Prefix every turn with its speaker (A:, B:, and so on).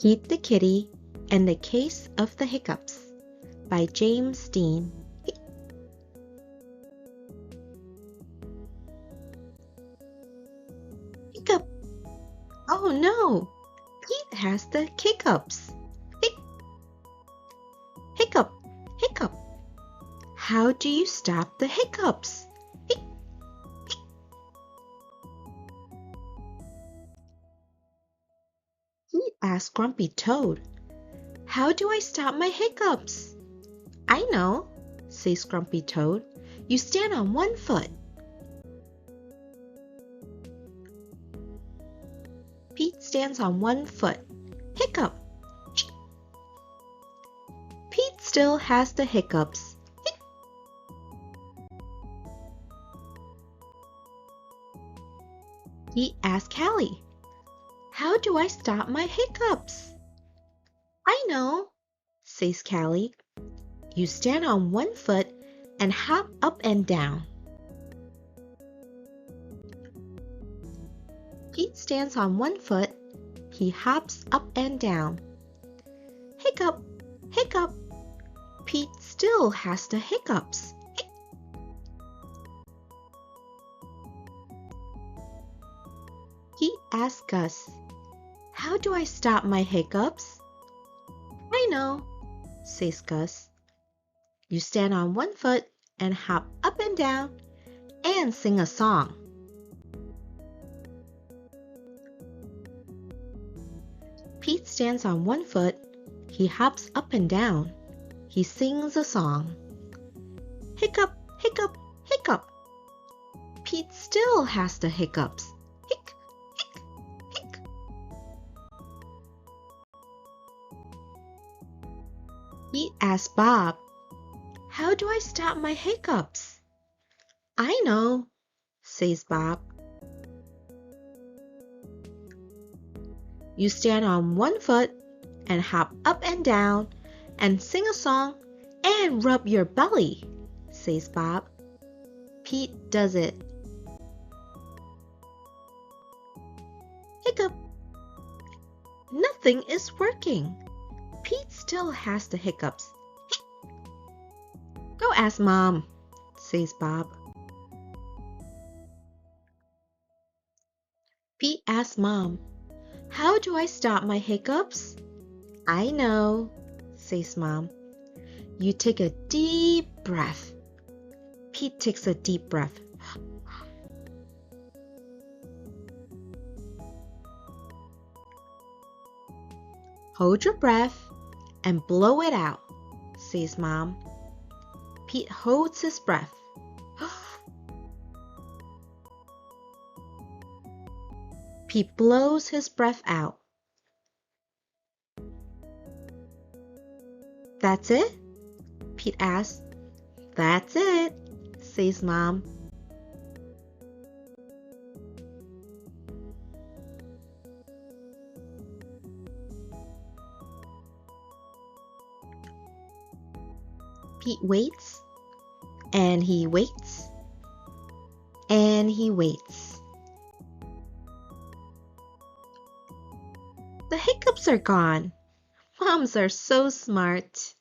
A: Pete the Kitty and the Case of the Hiccups by James Dean. Hiccup! Oh no! Pete has the hiccups. Hiccup! Hiccup! How do you stop the hiccups? Pete asked Grumpy Toad. How do I stop my hiccups? I know, says Grumpy Toad. You stand on one foot. Pete stands on one foot. Hiccup! Pete still has the hiccups. Pete asked Callie, how do I stop my hiccups? I know, says Callie. You stand on one foot and hop up and down. Pete stands on one foot. He hops up and down. Hiccup! Hiccup! Pete still has the hiccups. Pete asks Gus, how do I stop my hiccups? I know, says Gus. You stand on one foot and hop up and down and sing a song. Pete stands on one foot. He hops up and down. He sings a song. Hiccup, hiccup, hiccup. Pete still has the hiccups. Hic, hic, hic. Pete asks Bob, how do I stop my hiccups? I know, says Bob. You stand on one foot and hop up and down and sing a song and rub your belly, says Bob. Pete does it. Hiccup! Nothing is working. Pete still has the hiccups. Go ask Mom, says Bob. Pete asks Mom, how do I stop my hiccups? I know, says Mom. You take a deep breath. Pete takes a deep breath. Hold your breath and blow it out, says Mom. Pete holds his breath. Pete blows his breath out. That's it? Pete asks. That's it, says Mom. Pete waits, and he waits, and he waits. The hiccups are gone. Moms are so smart.